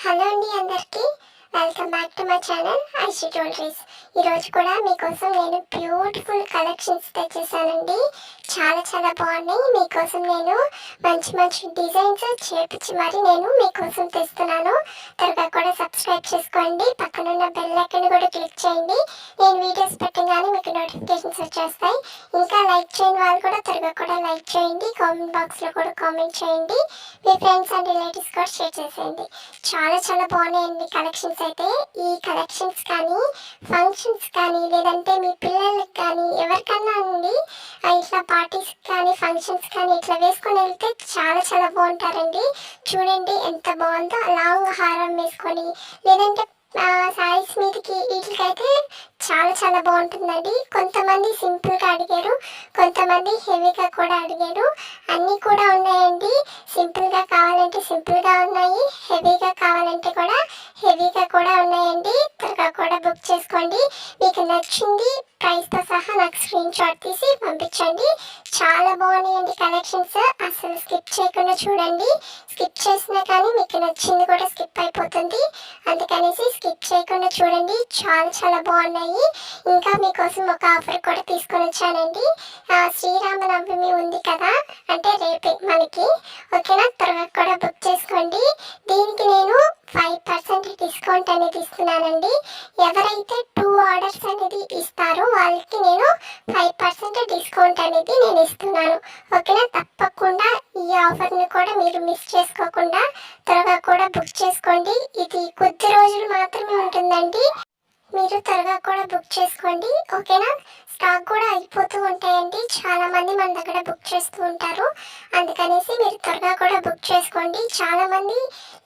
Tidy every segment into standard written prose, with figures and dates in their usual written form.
Hello అండి అందరికీ welcome back to my channel Aishi jewelleries. ఈరోజు కూడా మీకోసం నేను బ్యూటిఫుల్ కలెక్షన్స్ తెచ్చేసానండి. చాలా బాగున్నాయి. మీకోసం నేను మంచి డిజైన్స్ చేపించి మరి నేను మీకోసం తెస్తున్నాను. త్వరగా కూడా సబ్స్క్రైబ్ చేసుకోండి. పక్కనున్న బెల్ ఐకాన్ కూడా క్లిక్ చేయండి. నేను వీడియోస్ పెట్టగానే మీకు నోటిఫికేషన్స్ వచ్చేస్తాయి. ఇంకా లైక్ చేయని వాళ్ళు కూడా త్వరగా కూడా లైక్ చేయండి. కామెంట్ బాక్స్లో కూడా కామెంట్ చేయండి. మీ ఫ్రెండ్స్ అండ్ రిలేటివ్స్ కూడా షేర్ చేసేయండి. చాలా బాగున్నాయండి కలెక్షన్స్. అయితే ఈ కలెక్షన్స్ కానీ ఫంక్షన్స్ కానీ లేదంటే మీ పిల్లలకి కానీ ఎవరికన్నా అండి ఇట్లా పార్టీస్ కానీ ఫంక్షన్స్ కానీ ఇట్లా వేసుకొని వెళ్తే చాలా బాగుంటారండి. చూడండి ఎంత బాగుందో. లాంగ్ హారం వేసుకొని లేదంటే శారీస్ మీదకి వీటికైతే చాలా బాగుంటుందండి. కొంతమంది సింపుల్గా అడిగారు, కొంతమంది హెవీగా కూడా అడిగారు. అన్నీ కూడా ఉన్నాయండి. సింపుల్గా కావాలంటే సింపుల్గా ఉన్నాయి, హెవీగా కావాలంటే కూడా హెవీగా కూడా ఉన్నాయండి. త్వరగా కూడా బుక్ చేసుకోండి. మీకు నచ్చింది ప్రైస్తో సహా నాకు స్క్రీన్ షాట్ తీసి పంపించండి. చాలా బాగున్నాయండి కలెక్షన్స్. అసలు స్కిప్ చేయకుండా చూడండి. స్కిప్ చేసినా కానీ మీకు నచ్చింది కూడా స్కిప్ అయిపోతుంది. అందుకనేసి స్కిప్ చేయకుండా చూడండి. చాలా బాగున్నాయి. ఇంకా మీకోసం ఒక ఆఫర్ కూడా తీసుకొని వచ్చానండి. శ్రీరామనవమి ఉంది కదా, అంటే రేపే మనకి, ఓకేనా? త్వరగా కూడా బుక్ చేసుకోండి. దీనికి నేను 5% డిస్కౌంట్ అనేది ఇస్తున్నానండి. ఎవరైతే 2 ఆర్డర్స్ అనేది ఇస్తారో వాళ్ళకి నేను 5% డిస్కౌంట్ అనేది నేను ఇస్తున్నాను, ఓకేనా? తప్పకుండా ఈ ఆఫర్ని కూడా మీరు మిస్ చేసుకోకుండా త్వరగా కూడా బుక్ చేసుకోండి. ఇది కొద్ది రోజులు మాత్రమే ఉంటుందండి. మీరు త్వరగా కూడా బుక్ చేసుకోండి, ఓకేనా? స్టాక్ కూడా అయిపోతూ ఉంటాయండి. చాలా మంది మన దగ్గర బుక్ చేస్తూ ఉంటారు. అందుకనేసి మీరు త్వరగా కూడా బుక్ చేసుకోండి. చాలా మంది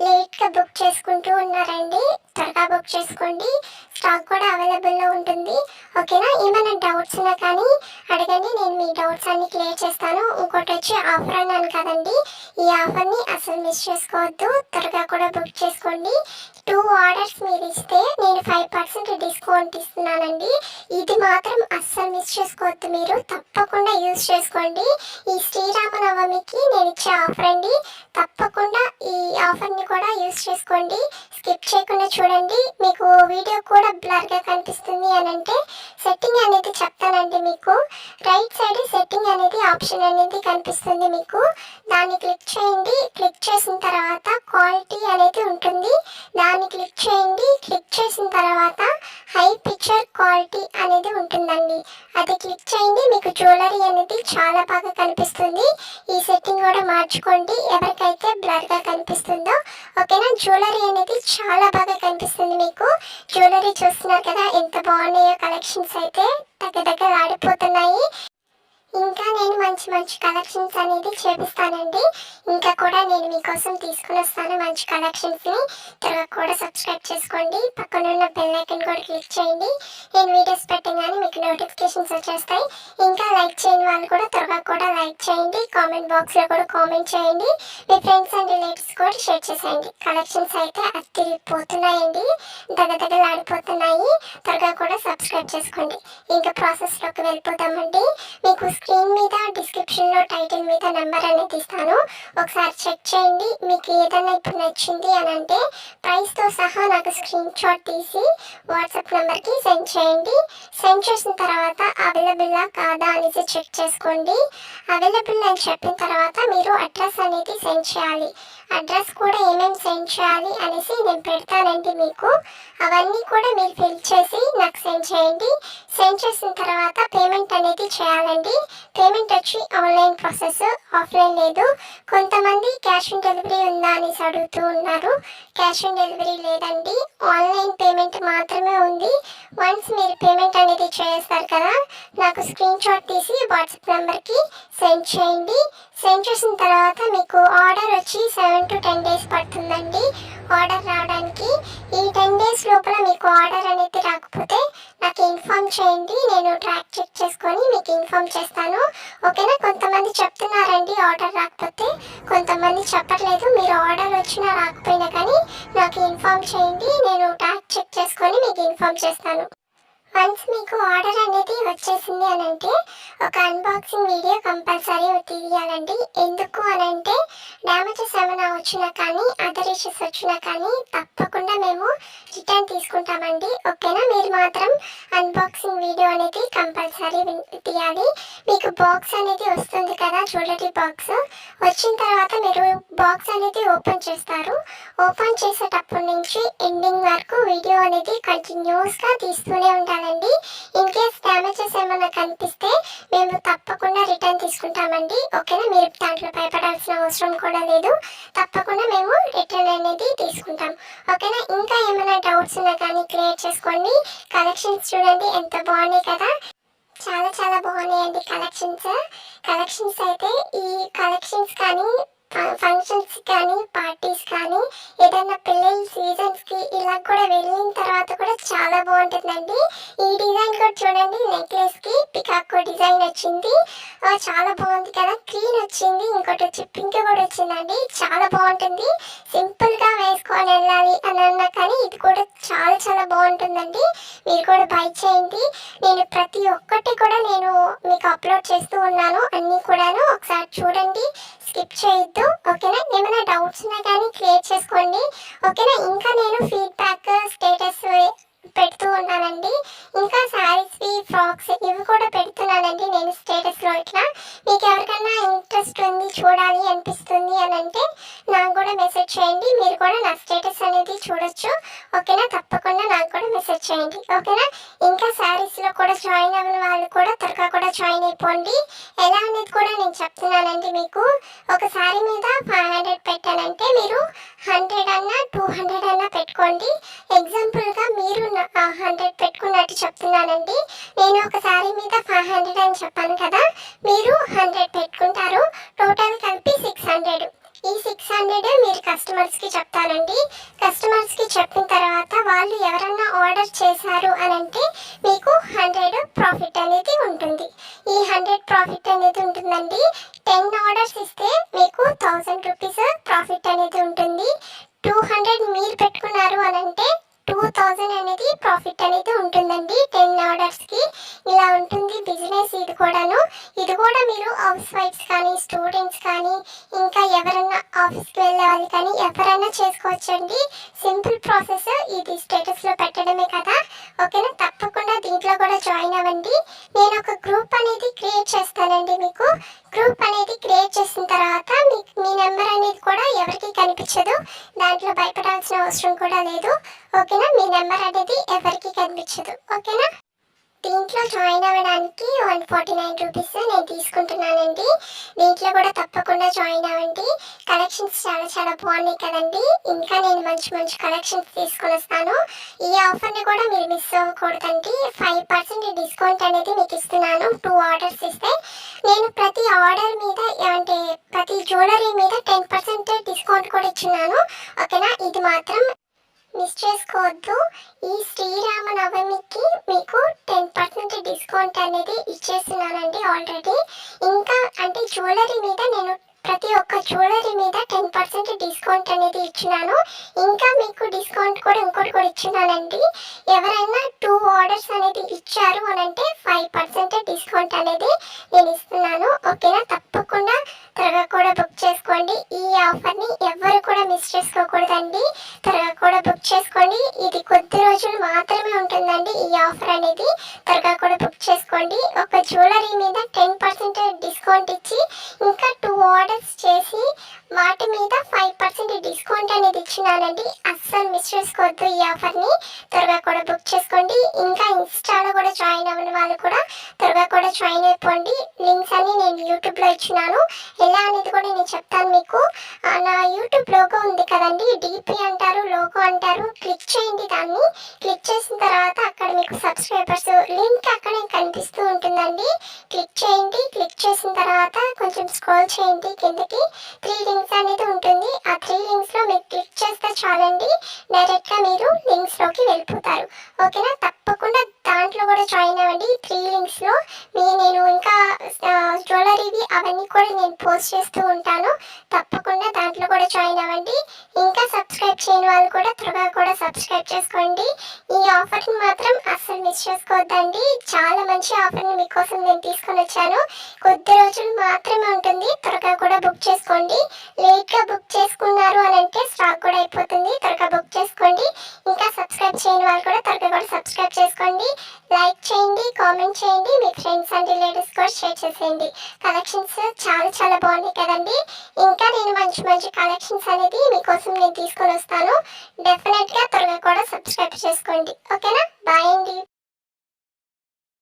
లేట్గా బుక్ చేసుకుంటూ ఉన్నారండి. త్వరగా బుక్ చేసుకోండి. స్టాక్ కూడా అవైలబుల్లో ఉంటుంది, ఓకేనా? ఏమైనా డౌట్స్ ఉన్నా కానీ అడగండి, నేను మీ డౌట్స్ అన్ని క్లియర్ చేస్తాను. ఇంకోటి వచ్చి ఆఫర్ అన్నాను కదండి, ఈ ఆఫర్ని అసలు మిస్ చేసుకోవద్దు. త్వరగా కూడా బుక్ చేసుకోండి. 2 ఆర్డర్స్ మీరు ఇస్తే నేను 5% డిస్కౌంట్ ఇస్తున్నానండి. ఇది మాత్రం అస్సలు మిస్ చేసుకోవద్దు. మీరు తప్పకుండా యూజ్ చేసుకోండి. ఈ శ్రీరామనవమికి నేను ఇచ్చే ఆఫర్ అండి. తప్పకుండా ఈ ఆఫర్ని కూడా యూజ్ చేసుకోండి. స్కిప్ చేయకుండా చూడండి. మీకు వీడియో కూడా బ్లర్గా కనిపిస్తుంది అని అంటే సెట్టింగ్ అనేది చెప్తానండి. మీకు రైట్ సైడ్ సెట్టింగ్ అనేది ఆప్షన్ అనేది కనిపిస్తుంది మీకు. దాన్ని క్లిక్ చేయండి. క్లిక్ చేసిన తర్వాత క్వాలిటీ అనేది ఉంటుంది. దాన్ని క్లిక్ చేయండి. క్లిక్ చేసిన తర్వాత హై పిక్చర్ క్వాలిటీ అనేది ఉంటుందండి. అది క్లిక్ చేయండి. మీకు జ్యువెలరీ అనేది చాలా బాగా కనిపిస్తుంది. ఈ సెట్టింగ్ కూడా మార్చుకోండి ఎవరికైతే బ్లర్గా కనిపిస్తుందో, ఓకేనా? జ్యువెలరీ అనేది చాలా బాగా కనిపిస్తుంది మీకు. జ్యువెలరీ చూస్తున్నారు కదా ఎంత బాగున్నాయో. కలెక్షన్స్ అయితే దగ్గర ఆడిపోతున్నాయి. ఇంకా నేను మంచి కలెక్షన్స్ అనేది చేపిస్తానండి. ఇంకా కూడా నేను మీకోసం తీసుకుని వస్తాను మంచి కలెక్షన్స్ని. త్వరగా కూడా సబ్స్క్రైబ్ చేసుకోండి. పక్కనున్న బెల్ ఐకాన్ కూడా క్లిక్ చేయండి. నేను వీడియోస్ పెట్టగానే మీకు నోటిఫికేషన్స్ వచ్చేస్తాయి. ఇంకా లైక్ చేయని వాళ్ళు కూడా త్వరగా కూడా లైక్ చేయండి. కామెంట్ బాక్స్లో కూడా కామెంట్ చేయండి. మీ ఫ్రెండ్స్ అండ్ రిలేటివ్స్ కూడా షేర్ చేసేయండి. కలెక్షన్స్ అయితే అదిరిపోతున్నాయండి, ఆడిపోతున్నాయి. త్వరగా కూడా సబ్స్క్రైబ్ చేసుకోండి. ఇంకా ప్రాసెస్లోకి వెళ్ళిపోతామండి. మీకు స్క్రీన్ మీద డిస్క్రిప్షన్లో టైటిల్ మీద నెంబర్ అనేది ఇస్తాను, ఒకసారి చెక్ చేయండి. మీకు ఏదైనా ఇప్పుడు నచ్చింది అని అంటే ప్రైస్తో సహా నాకు స్క్రీన్ షాట్ తీసి వాట్సాప్ నెంబర్కి సెండ్ చేయండి. సెండ్ చేసిన తర్వాత అవైలబుల్లా కాదా అనేసి చెక్ చేసుకోండి. అవైలబుల్ అని చెప్పిన తర్వాత మీరు అడ్రస్ అనేది సెండ్ చేయాలి. అడ్రస్ కూడా ఏమేమి సెండ్ చేయాలి అనేసి నేను పెడతానండి మీకు. అవన్నీ కూడా మీరు ఫిల్ చేసి నాకు సెండ్ చేయండి. సెండ్ చేసిన తర్వాత పేమెంట్ అనేది చేయాలండి. పేమెంట్ వచ్చి ఆన్లైన్ ప్రాసెస్, ఆఫ్లైన్ లేదు. కొంతమంది క్యాష్ ఆన్ డెలివరీ ఉందా అనేసి అడుగుతూ ఉన్నారు. క్యాష్ ఆన్ డెలివరీ లేదండి, ఆన్లైన్ పేమెంట్ మాత్రమే ఉంది. వన్స్ మీరు పేమెంట్ అనేది చేస్తారు కదా, నాకు స్క్రీన్ షాట్ తీసి వాట్సాప్ నెంబర్కి సెండ్ చేయండి. సెండ్ చేసిన తర్వాత మీకు ఆర్డర్ వచ్చి 7 to 10 days పడుతుందండి ఆర్డర్ రావడానికి. ఈ 10 days లోపల మీకు ఆర్డర్ అనేది రాకపోతే నాకు ఇన్ఫార్మ్ చేయండి. నేను ట్రాక్ చెక్ చేసుకొని మీకు ఇన్ఫార్మ్ చేస్తాను, ఓకేనా? కొంతమంది చెప్తున్నారండి ఆర్డర్ రాకపోతే, కొంతమంది చెప్పట్లేదు. మీరు ఆర్డర్ వచ్చినా రాకపోయినా కానీ నాకు ఇన్ఫార్మ్ చేయండి. నేను ట్రాక్ చెక్ చేసుకొని మీకు ఇన్ఫార్మ్ చేస్తాను, వన్స్ మీకు ఆర్డర్ అనేది వచ్చేసింది అని అంటే ఒక అన్బాక్సింగ్ వీడియో కంపల్సరీ తీయాలండి. ఎందుకు అని అంటే డ్యామేజెస్ ఏమైనా వచ్చినా కానీ అదర్ ఇష్యూస్ వచ్చినా కానీ తప్పకుండా మేము రిటర్న్ తీసుకుంటామండి. ఓకేనా, మీరు మాత్రం అన్బాక్సింగ్ వీడియో అనేది కంపల్సరీ తీయాలి. మీకు బాక్స్ అనేది వస్తుంది కదా, జ్యువెలరీ బాక్స్. వచ్చిన తర్వాత మీరు బాక్స్ అనేది ఓపెన్ చేస్తారు. ఓపెన్ చేసేటప్పటి నుంచి ఎండింగ్ వరకు వీడియో అనేది కంటిన్యూస్గా తీస్తూనే ఉండాలండి. ఇన్ కేస్ డ్యామేజెస్ ఏమైనా కనిపిస్తే మేము తప్పకుండా రిటర్న్ తీసుకుంటామండి. ఓకేనా, మీరు దాంట్లో భయపడాల్సిన అవసరం కూడా లేదు. తప్పకుండా మేము రిటర్న్ అనేది తీసుకుంటాం. ఓకేనా, ఇంకా ఏమైనా డౌట్స్ ఉన్నా కానీ క్లియర్ చేసుకోండి. కలెక్షన్స్ చూడండి ఎంత బాగున్నాయి కదా, చాలా చాలా బాగున్నాయండి కలెక్షన్స్ అయితే. ఈ కలెక్షన్స్ కానీ ఫంక్షన్స్ కానీ పార్టీస్ కానీ ఏదైనా పిల్లల సీజన్స్కి ఇలా కూడా వెళ్ళిన తర్వాత కూడా చాలా బాగుంటుందండి. ఈ డిజైన్ కూడా చూడండి, నెక్లెస్కి పికాకో డిజైన్ వచ్చింది, చాలా బాగుంది కదా. క్రీన్ వచ్చింది, ఇంకోటి వచ్చి పింక్ కూడా వచ్చిందండి. చాలా బాగుంటుంది. సింపుల్గా వేసుకొని వెళ్ళాలి అని అన్నా కానీ ఇది కూడా చాలా చాలా బాగుంటుందండి. మీరు కూడా బై చేయండి. నేను ప్రతి ఒక్కటి కూడా నేను మీకు అప్లోడ్ చేస్తూ ఉన్నాను, అన్నీ కూడాను ఒకసారి చూడండి, స్కిప్ చేయొద్దు. ఓకేనా, ఏమైనా డౌట్స్ ఉన్నా కానీ క్లియర్ చేసుకోండి. ఓకేనా, ఇంకా నేను ఫీడ్బ్యాక్ స్టేటస్ పెడుతూ ఉన్నానండి. ఇంకా శారీస్వి ఫ్రాక్స్ ఇవి కూడా పెడుతున్నానండి నేను స్టేటస్లో. ఇట్లా మీకు ఎవరికైనా ఇంట్రెస్ట్ ఉంది, చూడాలి అనిపిస్తుంది అని అంటే నాకు కూడా మెసేజ్ చేయండి. మీరు కూడా నా స్టేటస్ అనేది చూడొచ్చు. ఓకేనా, తప్పకుండా నాకు కూడా మెసేజ్ చేయండి. ఓకేనా, ఇంకా శారీస్లో కూడా జాయిన్ అవ్వని వాళ్ళు కూడా త్వరగా కూడా జాయిన్ అయిపోండి. ఎలా అనేది కూడా నేను చెప్తున్నానండి మీకు. ఒక శారీ మీద 500 పెట్టానంటే మీరు 100 అన్నా 200 అన్నా పెట్టుకోండి. ఎగ్జాంపుల్గా మీరు 100 పెట్టుకున్నట్టు చెప్తున్నానండి. నేను ఒక శారీ మీద 500 అని చెప్పాను కదా, మీరు 100 పెట్టుకుంటారు. టోటల్ కలిపి 600. ఈ 600 మీరు కస్టమర్స్కి చెప్తానండి. కస్టమర్స్కి చెప్పిన తర్వాత వాళ్ళు ఎవరన్నా ఆర్డర్ చేశారు అని అంటే మీకు 100 ప్రాఫిట్ అనేది ఉంటుంది. ఈ 100 ప్రాఫిట్ అనేది ఉంటుందండి. 10 ఆర్డర్స్ ఇస్తే మీకు 1000 రూపీస్ ప్రాఫిట్ అనేది ఉంటుంది. 200 మీరు పెట్టుకున్నారు అని అంటే 2000 అనేది ప్రాఫిట్ అనేది ఉంటుందండి 10 ఆర్డర్స్కి. ఇలా ఉంటుంది బిజినెస్ ఇది కూడాను. ఇది కూడా మీరు హౌస్ వైఫ్స్ కానీ స్టూడెంట్స్ కానీ ఇంకా ఎవరన్నా ఆఫీస్కి వెళ్ళే వాళ్ళు కానీ ఎవరైనా చేసుకోవచ్చండి. Simple process. ఇది స్టేటస్లో పెట్టడమే కదా. ఓకేనా, తప్పకుండా దీంట్లో కూడా జాయిన్ అవ్వండి. నేను ఒక గ్రూప్ అనేది క్రియేట్ చేస్తానండి. మీకు గ్రూప్ అనేది క్రియేట్ చేసిన తర్వాత మీకు మీ నెంబర్ అనేది కూడా ఎవరికి కనిపించదు. దాంట్లో భయపడాల్సిన అవసరం కూడా లేదు. ఓకేనా, మీ నెంబర్ అనేది ఎవరికి కనిపించదు. ఓకేనా, దీంట్లో జాయిన్ అవ్వడానికి 149 రూపీస్ నేను తీసుకుంటున్నానండి. దీంట్లో కూడా తప్పకుండా జాయిన్ అవ్వండి. కలెక్షన్స్ చాలా చాలా బాగున్నాయి కదండి. ఇంకా నేను మంచి మంచి కలెక్షన్స్ తీసుకొని వస్తాను. ఈ ఆఫర్ని కూడా మీరు మిస్ అవ్వకూడదండి. 5% డిస్కౌంట్ అనేది మీకు ఇస్తున్నాను 2 ఆర్డర్స్ ఇస్తే. నేను ప్రతి ఆర్డర్ మీద అంటే ప్రతి జ్యువెలరీ మీద 10% డిస్కౌంట్ కూడా ఇచ్చున్నాను. ఓకేనా, ఇది మాత్రం మిస్ చేసుకోవద్దు. ఈ శ్రీరామనవమికి మీకు 10% డిస్కౌంట్ అనేది ఇచ్చేస్తున్నానండి ఆల్రెడీ. ఇంకా అంటే జ్యువెలరీ మీద నేను ప్రతి ఒక్క జ్యువెలరీ మీద 10% డిస్కౌంట్ అనేది ఇచ్చినాను. ఇంకా మీకు డిస్కౌంట్ కూడా ఇంకోటి కూడా ఇచ్చినానండి. ఎవరైనా 2 ఆర్డర్స్ అనేది ఇచ్చారు అని అంటే 5% డిస్కౌంట్ అనేది నేను ఇస్తున్నాను. ఓకేనా, తప్పకుండా త్వరగా కూడా బుక్ చేసుకోండి. ఈ ఆఫర్ని ఎవరు కూడా మిస్ చేసుకోకూడదండి. త్వరగా కూడా బుక్ చేసుకోండి. ఇది కొద్ది రోజులు మాత్రమే ఉంటుందండి ఈ ఆఫర్ అనేది. త్వరగా కూడా బుక్ చేసుకోండి. ఒక జ్యువెలరీ మీద 10% డిస్కౌంట్ ఇచ్చి ఇంకా 2 ఆర్డర్స్ చేసి వాటి మీద 5% డిస్కౌంట్ అనేది ఇచ్చినానండి. అస్సలు మిస్ చేసుకోవద్దు ఈ ఆఫర్ని. త్వరగా కూడా బుక్ చేసుకోండి. ఇంకా ఇన్స్టాలో కూడా జాయిన్ అవ్వని వాళ్ళు కూడా త్వరగా కూడా జాయిన్ అయిపోండి. లింక్స్ అన్ని నేను యూట్యూబ్లో ఇచ్చినాను. ఎలా అనేది కూడా నేను చెప్తాను మీకు. నా యూట్యూబ్ లోగో ఉంది కదండి, డిపి అంటారు, లోగో అంటారు. క్లిక్ చేయండి. దాన్ని క్లిక్ చేసిన తర్వాత అక్కడ మీకు సబ్స్క్రైబర్స్ లింక్ అక్కడే కనిపిస్తూ ఉంటుందండి. క్లిక్ చేయండి. క్లిక్ చేసిన తర్వాత కొంచెం స్క్రోల్ చేయండి కిందకి. 3 లింక్స్ అనేది ఉంటుంది. ఆ 3 లింక్స్లో మీరు క్లిక్ చేస్తే చాలండి, డైరెక్ట్గా మీరు లింక్స్లోకి వెళ్ళిపోతారు. ఓకేనా, తప్పకుండా దాంట్లో కూడా జాయిన్ అవ్వండి. 3 లింక్స్లో నేను ఇంకా జ్యువెలరీవి అవన్నీ కూడా నేను పోస్ట్ చేస్తూ ఉంటాను. తప్పకుండా దాంట్లో కూడా జాయిన్ అవ్వండి. ఇంకా సబ్స్క్రైబ్ చేయని వాళ్ళు కూడా త్వరగా కూడా సబ్స్క్రైబ్ చేసుకోండి. ఈ ఆఫర్ని మాత్రం అస్సలు మిస్ చేసుకోవద్దండి. చాలా మంచి ఆఫర్ని మీకోసం నేను తీసుకొని వచ్చాను. కొద్ది రోజులు మాత్రమే ఉంటుంది. త్వరగా కూడా బుక్ చేసుకోండి. లేట్గా బుక్ చేసుకున్నారు అని అంటే స్టాక్ కూడా అయిపోతుంది. త్వరగా బుక్ చేసుకోండి. ఇంకా సబ్స్క్రైబ్ చేయని వాళ్ళు కూడా త్వరగా కూడా సబ్స్క్రైబ్ చేసుకోండి. లైక్ చేయండి, కామెంట్ చేయండి, మీ ఫ్రెండ్స్ అండ్ రిలేటివ్స్ కూడా షేర్ చేసేయండి. కలెక్షన్స్ చాలా చాలా బాగున్నాయి కదండి. ఇంకా నేను మంచి మంచి కలెక్షన్స్ అనేది మీకోసం నేను తీసుకొని వస్తాను. డెఫినెట్గా త్వరగా కూడా సబ్స్క్రైబ్ చేసుకోండి. ఓకేనా? బాయ్ అండి.